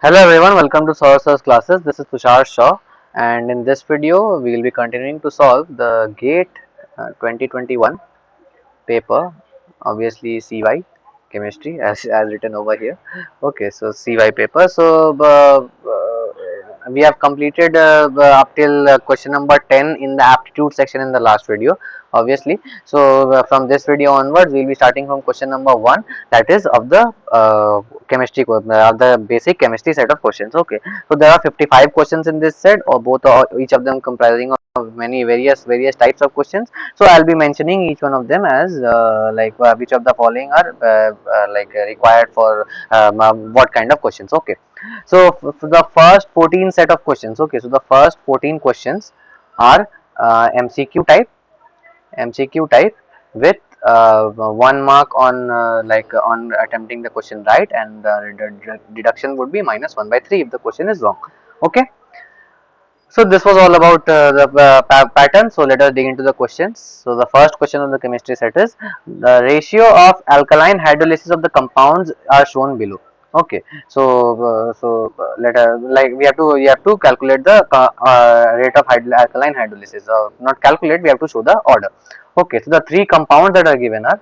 Hello everyone, welcome to Source classes. This is Tushar Shaw, and in this video we will be continuing to solve the GATE 2021 paper, obviously CY chemistry as written over here. Okay, so CY paper. So we have completed up till question number 10 in the aptitude section in the last video, obviously. So from this video onwards we will be starting from question number 1, that is of the chemistry of the basic chemistry set of questions. Okay, so there are 55 questions in this set, or both, or each of them comprising of many various types of questions. So I'll be mentioning each one of them as which of the following are required for what kind of questions. Okay, so for the first 14 set of questions. Okay, so the first 14 questions are MCQ type with 1 mark on on attempting the question right, and the deduction would be -1/3 if the question is wrong. Okay, so this was all about the pattern. So let us dig into the questions. So the first question of the chemistry set is, the ratio of alkaline hydrolysis of the compounds are shown below. Okay, so let us, we have to calculate the rate of alkaline hydrolysis. Not calculate, we have to show the order. Okay, so the three compounds that are given are,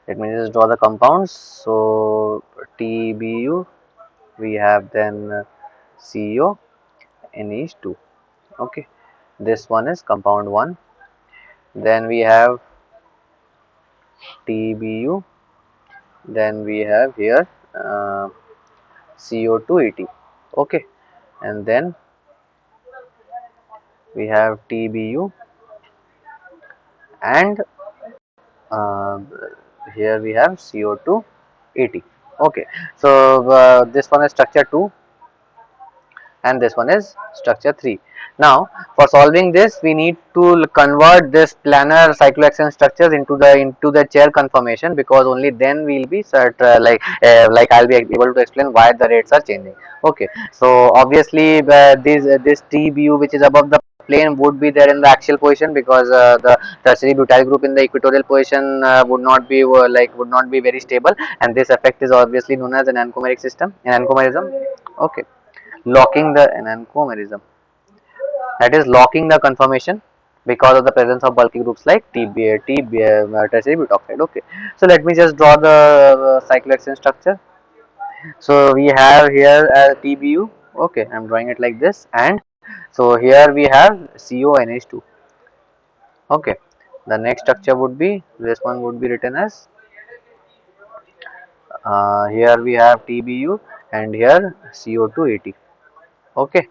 let me just draw the compounds. So TBU, we have then CO, NH2. Okay, this one is compound 1. Then we have TBU, then we have here CO2 ET. Okay, and then we have TBU, and uh, here we have CO2 ET. Okay, so this one is structure 2 and this one is structure 3. Now for solving this, we need to convert this planar cyclohexane structures into the chair conformation, because only then we will be I'll be able to explain why the rates are changing. Okay, so obviously this TBU, which is above the plane, would be there in the axial position, because the tertiary butyl group in the equatorial position would not be very stable, and this effect is obviously known as an ancomeric system, an ancomerism. Okay, locking the enantiomerism, that is locking the conformation because of the presence of bulky groups like tertiary butoxide. Okay, so let me just draw the cyclohexane structure. So we have here TBU. Okay, I'm drawing it like this, and so here we have CONH2. Okay, the next structure would be, this one would be written as, here we have TBU and here CO2 ET. Okay,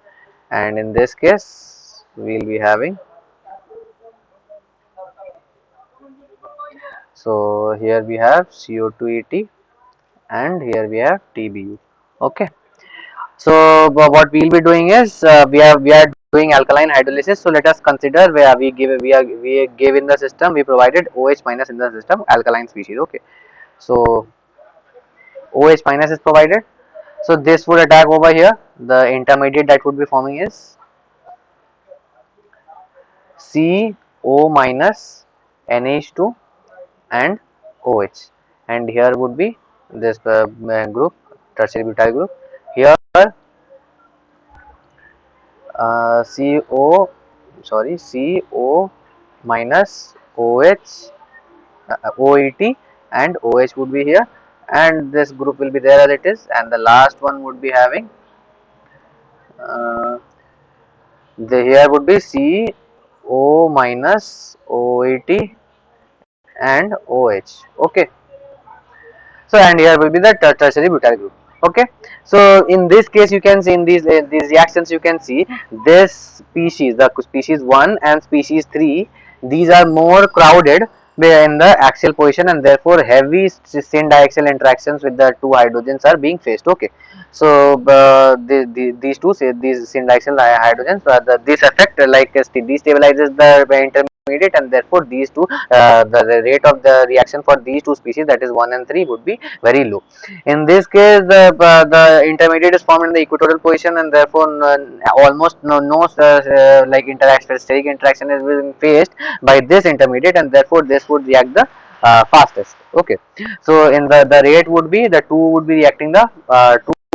and in this case we will be having, so here we have CO2 ET and here we have TBU. Okay, so what we will be doing is, we are doing alkaline hydrolysis. So let us consider where we give in the system, we provided OH minus in the system, alkaline species. Okay, so OH minus is provided. So this would attack over here. The intermediate that would be forming is CO minus NH2 and OH, and here would be this group, tertiary butyl group. Here CO minus OH, OET and OH would be here, and this group will be there as it is, and the last one would be having uh, here would be CO minus OET and OH. Okay, so and here will be the tertiary butyl group. Okay, so in this case you can see, in these reactions you can see this species, the species 1 and species 3, these are more crowded in the axial position, and therefore heavy syn diaxial interactions with the two hydrogens are being faced. Okay, so these two, say these syn diaxial hydrogens, this effect destabilizes the intermediate, and therefore these two, the rate of the reaction for these two species, that is 1 and 3, would be very low. In this case, the intermediate is formed in the equatorial position, and therefore almost steric interaction is being faced by this intermediate, and therefore this would react the fastest. Okay, so in the rate would be, the two would be reacting the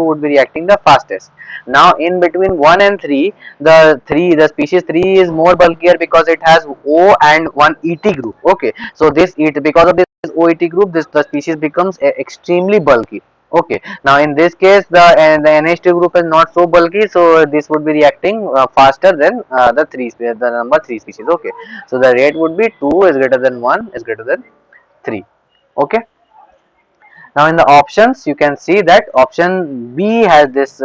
would be reacting the fastest. Now in between 1 and 3, the species 3 is more bulkier because it has O and one ET group. Okay, so this ET, because of this OET group, this the species becomes extremely bulky. Okay, now in this case the NH2 group is not so bulky, so this would be reacting faster than the number 3 species. Okay, so the rate would be 2 is greater than 1 is greater than 3. Okay, now in the options you can see that option B has this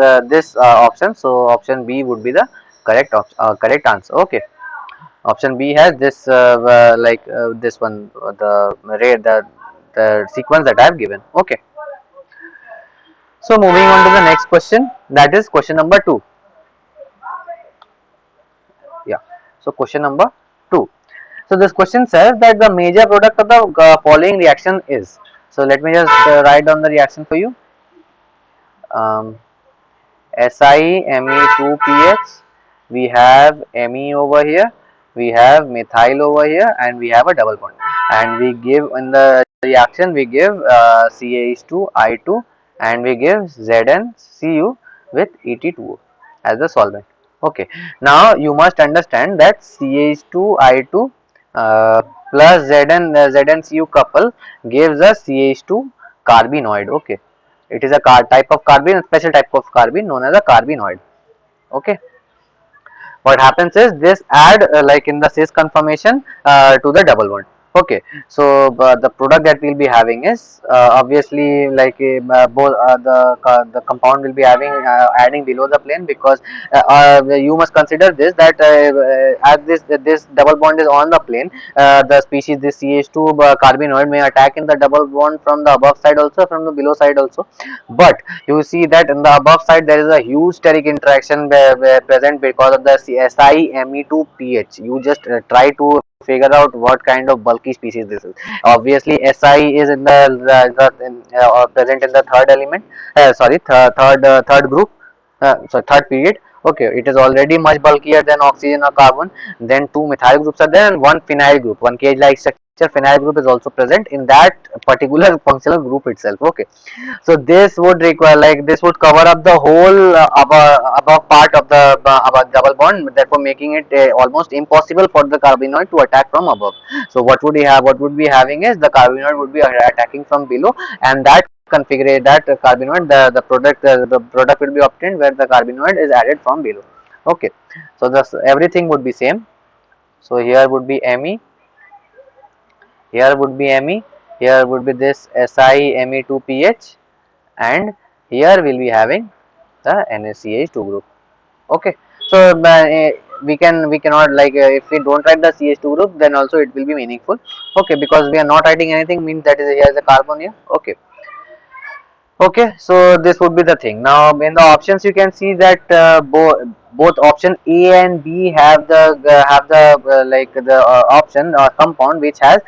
option, so option B would be the correct answer. Okay, option B has this this one, the sequence that I have given. Okay, so moving on to the next question, that is question number 2. Yeah, so question number 2. So this question says that the major product of the following reaction is. So let me just write down the reaction for you. SiMe2PH, we have Me over here, we have methyl over here, and we have a double bond, and we give in the reaction we give CH2I2, and we give ZnCu with Et2O as the solvent. Okay, now you must understand that CH2I2 plus ZnCu couple gives us CH2 carbenoid. Okay, it is a type of carbene, special type of carbene known as a carbenoid. Okay, what happens is this add like in the cis conformation to the double bond. Okay, so the product that we'll be having is obviously like both the compound will be having adding below the plane, because you must consider this that as this double bond is on the plane, the species this CH2 carbenoid may attack in the double bond from the above side also, from the below side also, but you see that in the above side there is a huge steric interaction present because of the SiMe2PH. You just try to figure out what kind of bulky species this is. Obviously Si is in present in the third element, third group, third period. Okay, it is already much bulkier than oxygen or carbon. Then two methyl groups are there and one phenyl group, one cage like structure phenyl group is also present in that particular functional group itself. Okay, so this would require, like this would cover up the whole above part of the above double bond, therefore making it almost impossible for the carbenoid to attack from above. So what would we have, what would be having is the carbenoid would be attacking from below, and that configure that carbenoid, the product will be obtained where the carbenoid is added from below. Okay, so this everything would be same. So here would be Me, here would be Me, here would be this SiMe2PH, and here we'll be having the NaCH2 group. Okay, so we cannot, like if we don't write the CH2 group, then also it will be meaningful. Okay, because we are not writing anything means that is here is a carbon here. Okay, okay, so this would be the thing. Now in the options you can see that both option A and B have the like the option or compound which has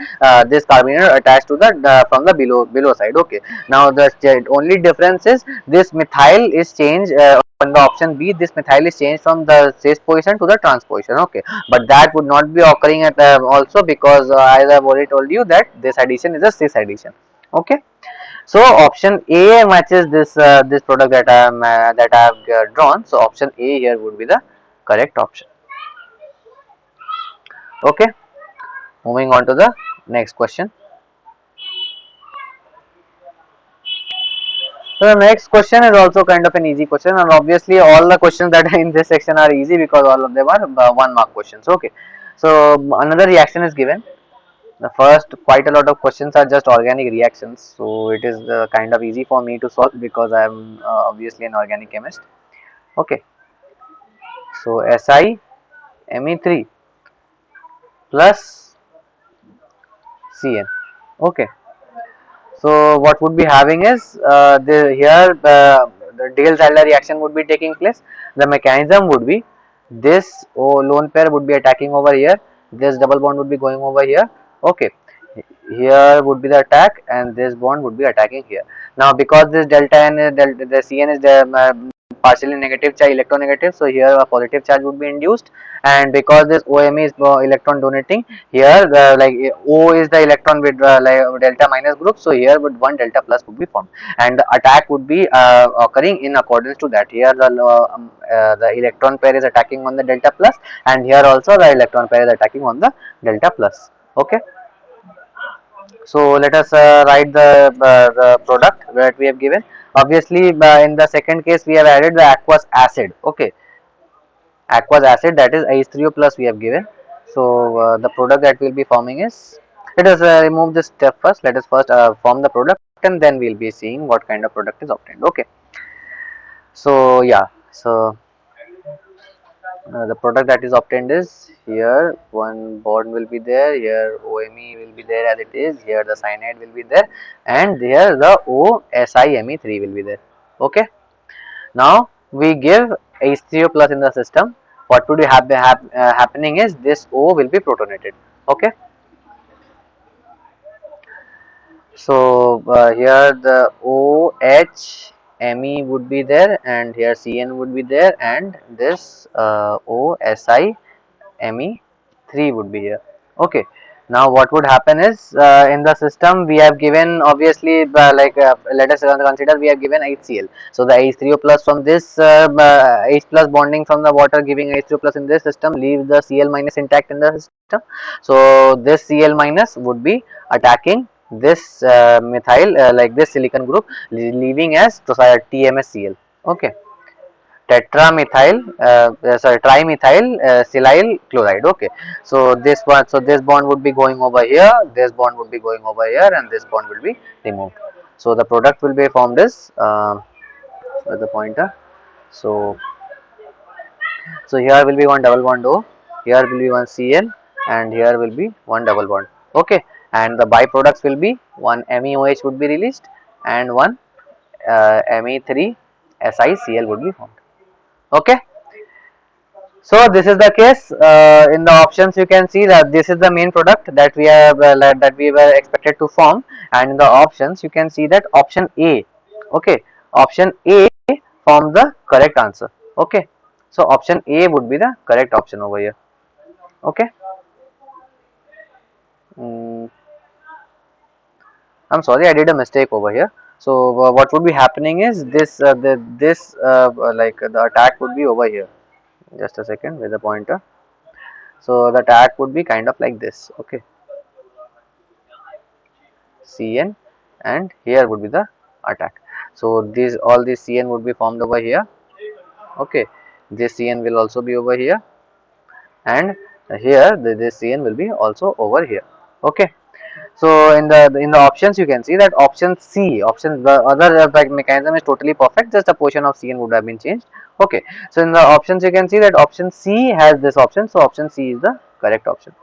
this carbonyl attached to the from the below side. Okay, now the only difference is this methyl is changed in the option B. This methyl is changed from the cis position to the trans position. Okay, but that would not be occurring at also, because as I have already told you that this addition is a cis addition. Okay, so option A matches this product that I have drawn. So option A here would be the correct option. Okay, moving on to the next question. So the next question is also kind of an easy question, and obviously all the questions that are in this section are easy because all of them are 1 mark questions. Okay, so another reaction is given. The first quite a lot of questions are just organic reactions, so it is kind of easy for me to solve because I am obviously an organic chemist. Okay, so SiMe3 plus Cn. Okay, so what would be having is the Diels-Alder reaction would be taking place. The mechanism would be this lone pair would be attacking over here, this double bond would be going over here. Okay, here would be the attack and this bond would be attacking here. Now because this delta n is the Cn is partially negative charge, electronegative, so here a positive charge would be induced, and because this OMe is electron donating, here the like O is the electron with like delta minus group, so here would one delta plus would be formed, and the attack would be occurring in accordance to that. Here the electron pair is attacking on the delta plus, and here also the electron pair is attacking on the delta plus. Okay. So let us write the product that we have given. Obviously, in the second case, we have added the aqueous acid. Okay, aqueous acid, that is H3O plus we have given. So the product that we will be forming is, let us remove this step first. Let us first form the product, and then we will be seeing what kind of product is obtained. Okay. So yeah, so the product that is obtained is, here one bond will be there, here OMe will be there as it is, here the cyanide will be there, and here the OSiMe3 will be there. Okay. Now we give H3O plus in the system. What would be happening is, this O will be protonated. Okay. So here the OHMe would be there, and here Cn would be there, and this OSiMe3 would be here. Okay. Now what would happen is, in the system we have given, obviously let us consider we have given HCl. So the H3O plus from this H plus bonding from the water giving H3O plus in this system leaves the Cl minus intact in the system. So this Cl minus would be attacking this methyl like this silicon group, leaving as TMSCl. Okay. Tetramethyl sorry, trimethyl silyl chloride. Okay. So this one, so this bond would be going over here, this bond would be going over here, and this bond will be removed. So the product will be formed as with the pointer. So here will be one double bond O, here will be one Cl, and here will be one double bond. Okay. And the byproducts will be one MEOH would be released, and one Me3 SiCl would be formed. Okay. So this is the case. In the options you can see that this is the main product that we have that we were expected to form, and in the options you can see that option A, okay, option A forms the correct answer. Okay. So option A would be the correct option over here. Okay. I'm sorry, I did a mistake over here. So what would be happening is, this like the attack would be over here. Just a second, with the pointer. So the attack would be kind of like this. Okay. Cn, and here would be the attack. So these, all these Cn would be formed over here. Okay. This Cn will also be over here, and here this Cn will be also over here. Okay. So in the options you can see that option C, the other mechanism is totally perfect, just a portion of Cn would have been changed. Okay. So in the options you can see that option C has this option, so option C is the correct option.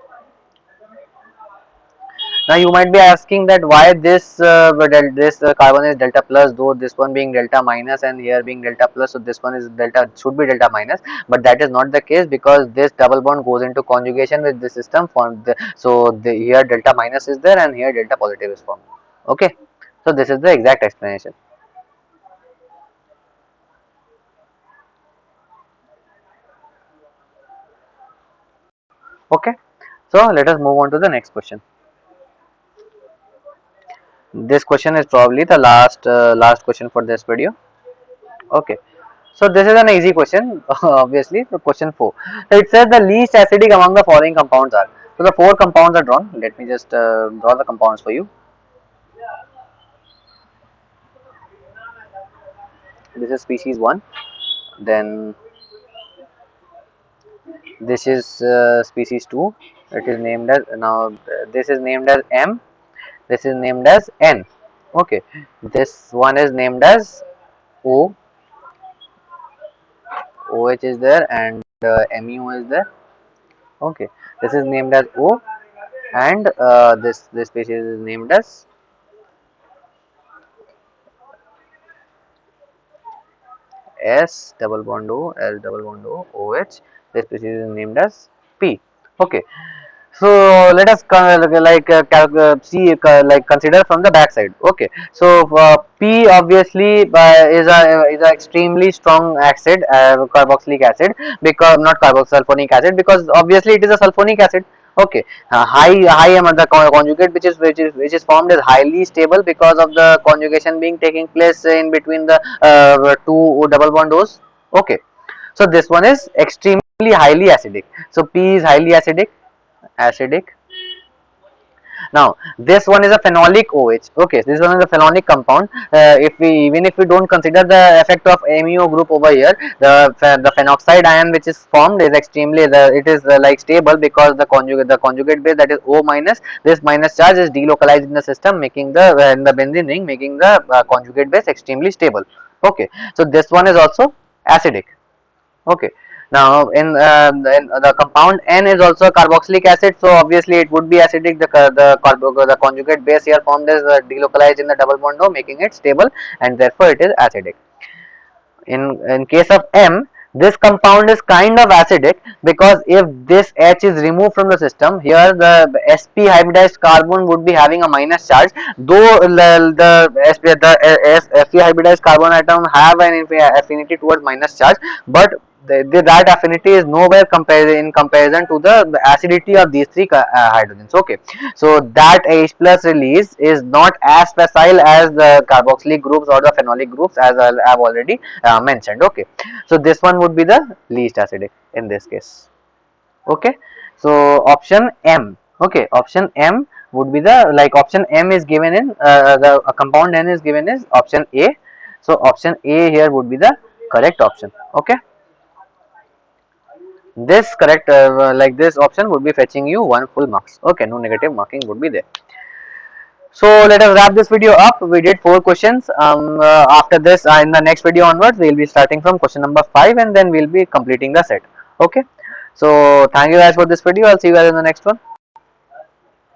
Now you might be asking that why this carbon is delta plus, though this one being delta minus and here being delta plus, so this one is delta, should be delta minus, but that is not the case, because this double bond goes into conjugation with the system formed. Here delta minus is there, and here delta positive is formed. Okay. So this is the exact explanation. Okay. So let us move on to the next question. This question is probably the last question for this video. Okay. So this is an easy question, obviously. So question 4. So it says the least acidic among the following compounds are. So the 4 compounds are drawn. Let me just draw the compounds for you. This is species 1. Then this is species 2. It is named as, now this is named as M. This is named as N. Okay. This one is named as O. OH is there, and MEO is there. Okay. This is named as O, and this species is named as S double bond O, S double bond O, OH. This species is named as P. Okay. So let us see, consider from the back side. Okay. So P obviously is an extremely strong acid, carboxylic acid, because not sulfonic acid, because obviously it is a sulfonic acid. Okay, high the conjugate which is formed is highly stable because of the conjugation being taking place in between the two double bond O's. Okay, so this one is extremely highly acidic. So P is highly acidic. Now this one is a phenolic OH. Okay, this one is a phenolic compound. If we even if we don't consider the effect of amino group over here, the phenoxide ion which is formed is extremely it is like stable, because the conjugate base, that is O minus, this minus charge is delocalized in the system, making the in the benzene ring, making the conjugate base extremely stable. Okay, so this one is also acidic. Okay, now in the compound N is also a carboxylic acid, so obviously it would be acidic. The conjugate base here formed is delocalized in the double bond O, making it stable, and therefore it is acidic. In case of M, this compound is kind of acidic, because if this H is removed from the system, here the sp hybridized carbon would be having a minus charge, though the sp hybridized carbon atom have an affinity towards minus charge, but that affinity is nowhere in comparison to the acidity of these three hydrogens. Okay, so that H plus release is not as facile as the carboxylic groups or the phenolic groups, as I have already mentioned. Okay, so this one would be the least acidic in this case. Okay, so option M. Okay, option M would be the, like, option M is given in the compound N is given as option A, so option A here would be the correct option. Okay, this correct like this option would be fetching you 1 full marks. Okay, no negative marking would be there. So let us wrap this video up. We did 4 questions. After this, in the next video onwards, we will be starting from question number 5, and then we will be completing the set. Okay, so thank you guys for this video. I'll see you guys in the next one.